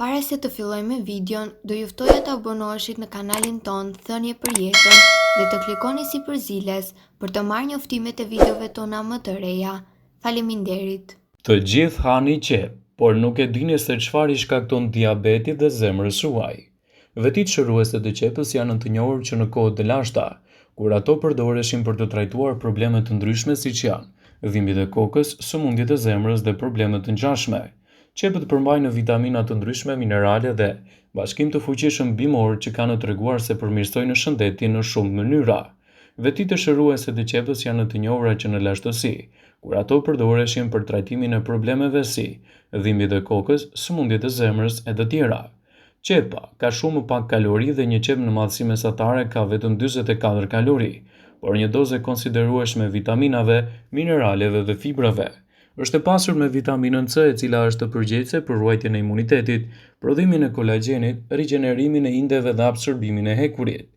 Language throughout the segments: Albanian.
Para se të fillojmë me videon, do ju ftoja të abonoheshit në kanalin ton Thënie për Jetën dhe të klikoni si përziles për të marrë njoftimet e videove tona më të reja. Faleminderit. Të gjithë hani qep, por nuk e dini se çfarë i shkakton diabeti dhe zemrës ruaj. Vetit shëruese të qepës janë të njohur që në kohët të lashta, kur ato përdoreshin për të trajtuar probleme të ndryshme siç janë dhimbjet e kokës, sëmundjet e zemrës dhe problemet të ngjashme. Qepët përmbajnë vitamina të ndryshme, minerale dhe bashkim të fuqishëm bimor që kanë treguar se përmirësojnë shëndetin në shumë mënyra. Vetit e shëruese të qepës janë të njohura që në lashtësi, kur ato përdoreshin për trajtimin e problemeve si dhimbjet e kokës, sëmundjet e zemrës e të tjera. Qepa ka shumë më pak kalori dhe një qep në madhësi mesatare ka vetëm 44 kalori, por një dozë e konsiderueshme vitaminave, mineraleve dhe fibrave. Është e pasur me vitaminën C, e cila është përgjegjëse për ruajtjen e imunitetit, prodhimin e kolagjenit, rigjenerimin e indeve dhe absorbimin e hekurit.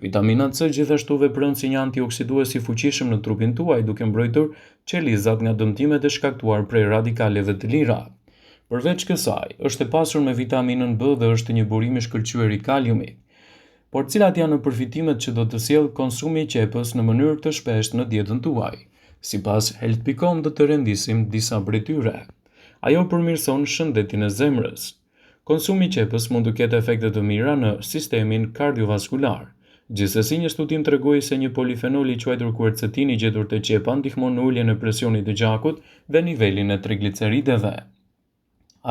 Vitamina C gjithashtu vepron si një antioksidues i fuqishëm në trupin tuaj, duke mbrojtur qelizat nga dëmtimet e shkaktuar prej radikaleve të lira. Përveç kësaj, është e pasur me vitaminën B dhe është një burim i shkëlqyer i kaliumit. Por cilat janë përfitimet që do të sjellë konsumi i qepës në mënyrë të shpeshtë në dietën tuaj? Sipas Health.com do të rendisim disa prej tyre. Ajo përmirëson shëndetin e zemrës. Konsumi i qepës mund të ketë efekte të mira në sistemin kardiovaskular. Gjithsesi, një studim tregoi se një polifenol i quajtur quercetin i gjetur te qepa ndihmon në uljen e presionit të gjakut dhe nivelin e triglicerideve.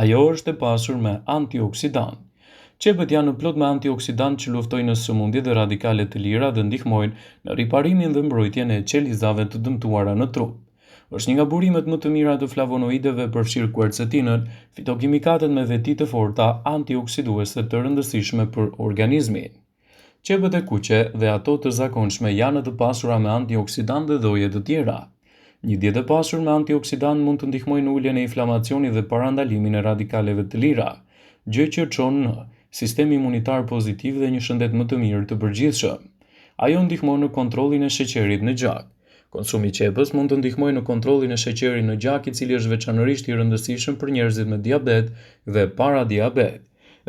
Ajo është e pasur me antioksidant. Qepët janë plot me antioksidant që luftojnë në sëmundje dhe radikale të lira dhe ndihmojnë në riparimin dhe mbrojtjen e qelizave të dëmtuara në trup. Është një nga burimet më të mira të flavonoideve përfshirë quercetinën, fitokimikatet me veti të forta antioksiduese të rëndësishme për organizmin. Qepët e kuqe dhe ato të zakonshme janë të pasura me antioksidant dhe dhoje të tjera. Një dietë e pasur me antioksidant mund të ndihmojë në uljen e inflamacionit dhe parandalimin e radikaleve të lira, gjë që çon në sistemi imunitar pozitiv dhe një shëndet më të mirë të përgjithshëm. Ajo ndihmon në kontrollin e sheqerit në gjak. Konsumi i qepës mund të ndihmojë në kontrollin e sheqerit në gjak, i cili është veçanërisht i rëndësishëm për njerëzit me diabet dhe paradiabet.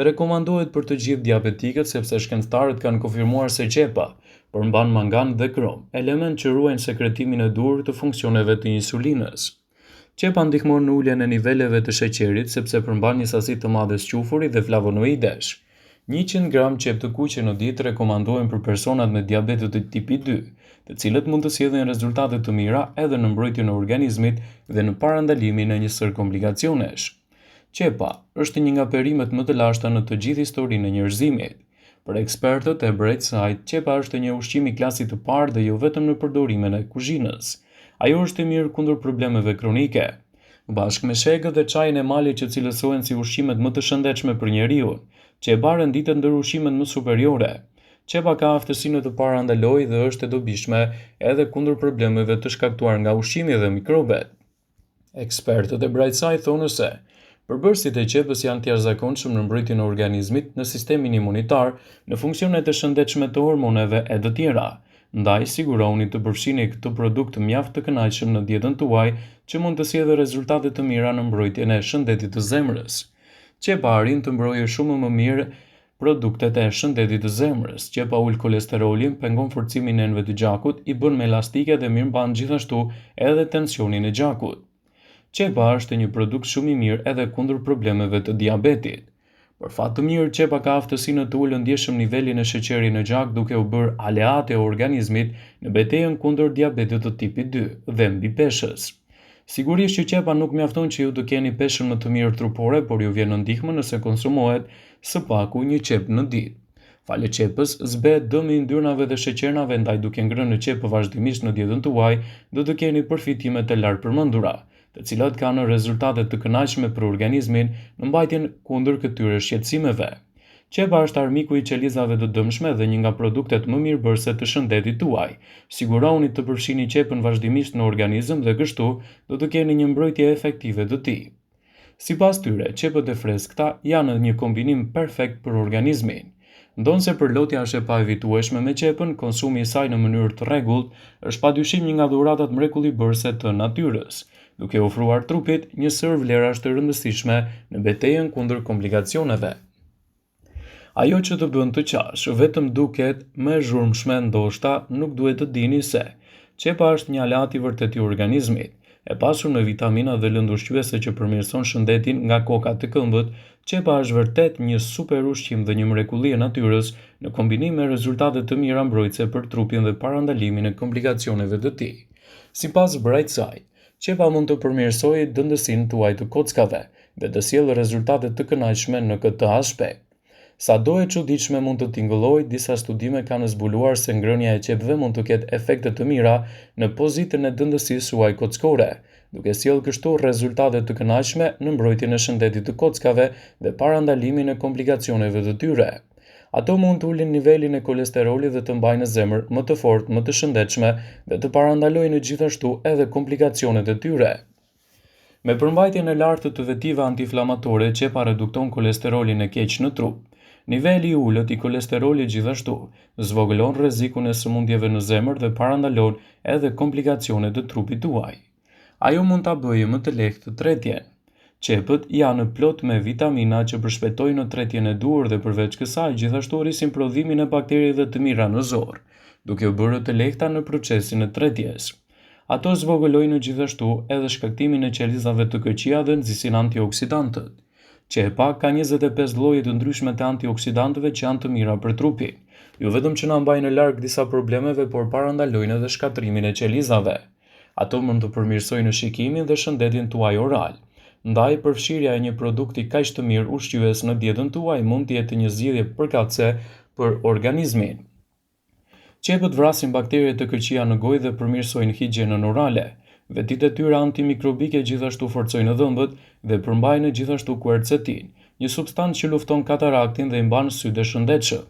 Rekomandohet për të gjithë diabetikët sepse shkencëtarët kanë konfirmuar se qepa përmban mangan dhe krom, element që ruajnë sekretimin e dur të funksioneve të insulinës. Qepa ndihmon në uljen e niveleve të sheqerit sepse përmban një sasi të madhe qufuri dhe flavonoidesh. 100 gram qep të kuqe në ditë rekomandohen për personat me diabetet të tipi 2, të cilët mund të sjellin rezultate të mira edhe në mbrojtjen e organizmit dhe në parandalimin e një sër komplikacionesh. Qepa është një nga perimet më të lashta në të gjithë historinë e njerëzimit. Për ekspertët e Brightside, qepa është një ushqim i klasit të parë dhe jo vetëm në përdorimin e kuzhinës. Ajo është e mirë kundër problemeve kronike. Bashkë me shegët dhe çajin e malit që cilësohen si ushqimet më të shëndetshme për njeriu, qepa renditet ndër ushqimet më superiore. Qepa ka aftësinë të parandalojë dhe është e dobishme edhe kundër problemeve të shkaktuar nga ushqimi dhe mikrobet. Ekspertët e Brightside thonë se përbërësit e qepës janë të jashtëzakonshëm në mbrojtjen e organizmit, në sistemin imunitar, në funksionet e shëndetshme të hormoneve e të tjera. Ndaj siguroni të përfshini këtë produkt mjaft të kënaqshëm në dietën tuaj që mund të sjellë rezultate të mira në mbrojtjen e shëndetit të zemrës. Qepa arrin të mbrojë shumë më mirë produktet e shëndetit të zemrës. Qepa ul kolesterolin, pengon forcimin e enëve të gjakut, i bën më elastike dhe mirëmban gjithashtu edhe tensionin e gjakut. Qepa është një produkt shumë i mirë edhe kundër problemeve të diabetit. Për fat të mirë, qepa ka aftësinë të ulë ndjeshëm nivelin e sheqerit në gjak duke u bërë aleate e organizmit në betejën kundër diabetit të tipit 2 dhe mbi peshës. Sigurisht që qepa nuk mjafton që ju të keni peshën më të mirë trupore, por ju vjen në ndihmë nëse konsumohet së paku një qep në ditë. Falë qepës, zbehet dëmi i yndyrnave dhe sheqernave, ndaj duke ngrënë qepë vazhdimisht në dietën tuaj, do të keni përfitime të lartë përmendura, të cilat kanë rezultate të kënaqshme për organizmin në mbajtjen kundër këtyre shqetësimeve. Qepa është armiku i qelizave të dëmshme dhe një nga produktet më mirëbërëse të shëndetit tuaj. Siguroni të përfshini qepën vazhdimisht në organizëm dhe kështu do të keni një mbrojtje efektive të tij. Sipas tyre, qepët e freskëta janë një kombinim perfekt për organizmin. Ndonse përlotja është e paevitueshme me qepën, konsumi i saj në mënyrë të rregullt është padyshim një nga dhuratat mrekullueshme të natyrës, duke ofruar trupit një sër vlerash të rëndësishme në betejën kundër komplikacioneve. Ajo që të bën të qash, vetëm duket më e zhurmshme ndoshta nuk duhet të dini se qepa është një alat i vërtet i organizmit, e pasur në vitamina dhe lëndë ushqyese që përmirëson shëndetin nga koka të këmbët. Qepa është vërtet një super ushqim dhe një mrekulli e natyrës në kombinim me rezultate të mira mbrojtëse për trupin dhe parandalimin e komplikacioneve të tij. Sipas Bright Side, qepa mund të përmirësojë dëndësinë tuaj të kockave dhe të sjellë rezultate të kënaqshme në këtë aspekt. Sado e çuditshme mund të tingëllojë, disa studime kanë zbuluar se ngrënia e qepëve mund të ketë efekte të mira në pozitën e dëndësisë suaj kockore, duke sjellë kështu rezultate të kënaqshme në mbrojtjen e shëndetit të kockave dhe parandalimin e komplikacioneve të tyre. Ato mund të ulin nivelin e kolesterolit dhe të mbajnë zemër më të fortë, më të shëndetshme dhe të parandalojnë gjithashtu edhe komplikacionet e tyre. Me përmbajtjen e lartë të vetive antiinflamatore, qepa redukton kolesterolin e keq në trup. Niveli i ulët i kolesterolit gjithashtu zvogëlon rrezikun e sëmundjeve në zemër dhe parandalon edhe komplikacionet të trupit tuaj. Ajo mund ta bëjë më të lehtë tretjen. Qepët janë plot me vitamina që përshpejtojnë në tretjen e duhur dhe përveç kësaj gjithashtu rrisin prodhimin e bakterieve të mira në zor, duke u bërë të lehta në procesin e tretjes. Ato zvogëlojnë gjithashtu edhe shkaktimin e qelizave të këqija dhe nxisin antioksidantët. Qepa ka 25 lloje të ndryshme të antioksidantëve që janë të mira për trupin, jo vetëm që na mbajnë larg disa problemeve, por parandalojnë edhe shkatrimin e qelizave. Ato mund të përmirësojnë shikimin dhe shëndetin tuaj oral. Ndaj, përfshirja e një produkti kaq të mirë ushqyes në dietën tuaj mund të jetë një zgjidhje përkatëse për organizmin. Qepët vrasin bakteriet të këqija në gojë dhe përmirësojnë higjienën orale. Vetitë e tyre antimikrobike gjithashtu forcojnë dhëmbët dhe përmbajnë gjithashtu quercetin, një substancë që lufton kataraktin dhe i mban sytë e shëndetshëm.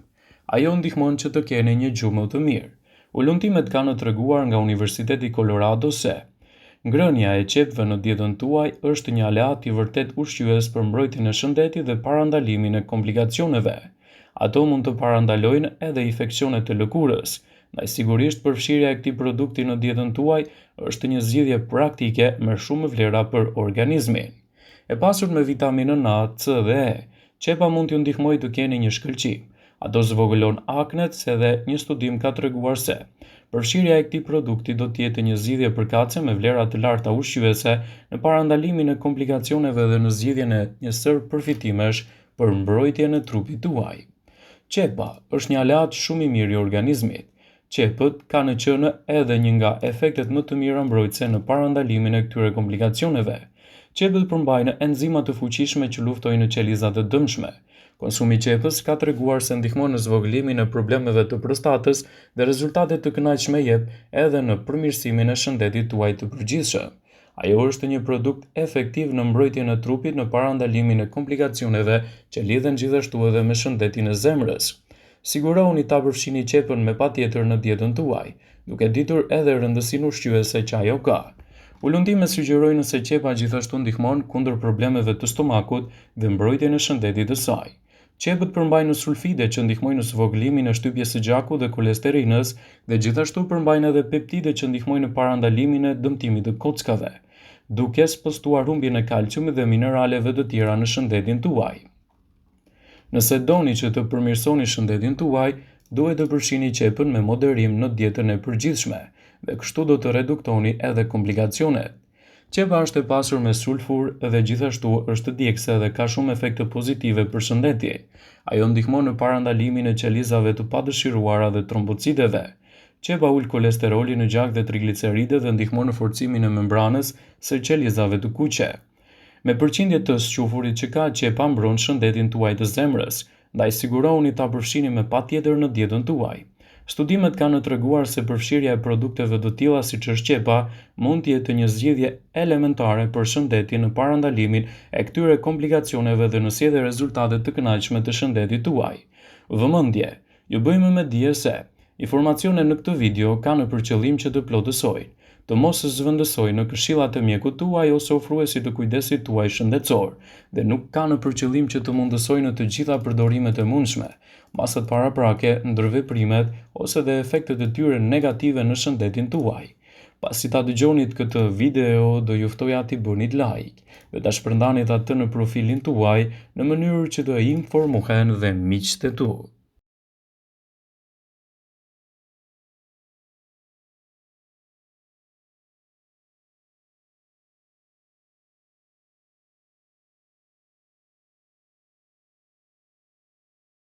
Ajo ndihmon që të keni një gjumë të mirë. Ulëntimet kanë treguar nga Universiteti Colorado se ngrënia e qepëve në dietën tuaj është një aleat i vërtet ushqyes për mbrojtjen e shëndetit dhe parandalimin e komplikacioneve. Ato mund të parandalojnë edhe infeksionet e lëkurës. Ndaj sigurisht përfshirja e këtij produkti në dietën tuaj është një zgjidhje praktike me shumë vlera për organizmin. E pasur me vitaminën A, C dhe E, qepa mund t'ju ndihmojë të keni një shkëlqim. Ato zvogëlon aknet, se dhe një studim ka treguar se përfshirja e këtij produkti do të jetë një zgjidhje përkatëse me vlera të larta ushqyese në parandalimin e komplikacioneve dhe në zgjidhjen e një sër përfitimesh për mbrojtjen e trupit tuaj. Qepa është një aleat shumë i mirë i organizmit. Qepët kanë qenë edhe një nga efektet më të mira mbrojtëse në parandalimin e këtyre komplikacioneve. Qepët përmbajnë enzima të fuqishme që luftojnë qelizat e dëmshme. Konsumi i qepës ka treguar se ndihmon në zvogëlimin e problemeve të prostatës dhe rezultate të kënaqshme jep edhe në përmirësimin e shëndetit tuaj të përgjithshëm. Ajo është një produkt efektiv në mbrojtjen e trupit në parandalimin e komplikacioneve që lidhen gjithashtu edhe me shëndetin e zemrës. Sigurohuni ta përfshini qepën me patjetër në dietën tuaj, duke ditur edhe rëndësinë ushqyese që ajo ka. Ulëntimet sugjerojnë se qepa gjithashtu ndihmon kundër problemeve të stomakut dhe mbrojtjen e shëndetit të saj. Qepët përmbajnë sulfide që ndihmojnë në zvogëlimin e shtypjes së gjakut dhe kolesterinës dhe gjithashtu përmbajnë edhe peptide që ndihmojnë në parandalimin e dëmtimit të kockave, duke spostuar humbjen e kalciumit dhe mineraleve të tjera në shëndetin tuaj. Nëse doni që të përmirësoni shëndetin tuaj, duhet të përfshini qepën me moderim në dietën e përgjithshme dhe kështu do të reduktoni edhe komplikacionet. Qepa është e pasur me sulfur dhe gjithashtu është djegëse dhe ka shumë efekte pozitive për shëndetin. Ajo ndihmon në parandalimin e qelizave të padëshiruara dhe trombociteve. Qepa ul kolesterolin në gjak dhe trigliceridet dhe ndihmon në forcimin e membranës së qelizave të kuqe. Me përqindje të sqafurit që ka, qepa mbron shëndetin tuaj të zemrës, ndaj sigurohuni ta përfshini me patjetër në dietën tuaj. Studimet kanë treguar se përfshirja e produkteve të tilla siç është qepa mund të jetë një zgjidhje elementare për shëndetin në parandalimin e këtyre komplikacioneve dhe në sjellje rezultate të kënaqshme të shëndetit tuaj. Vëmendje, ju bëjmë me dije se Informacionet në këtë video kanë për qëllim që të plotësojnë, të mos zhvendësojnë në këshillat e mjekut tuaj ose ofruesit të kujdesit tuaj shëndetësor, dhe nuk kanë për qëllim që të mundësojnë të gjitha përdorimet e mundshme, masat paraprake, ndërveprimet ose dhe efektet e tyre negative në shëndetin tuaj. Pasi ta dëgjonit këtë video, do ju ftoja t'i bënit like dhe ta shpërndanit atë në profilin tuaj në mënyrë që të informohen dhe miqtë e tu.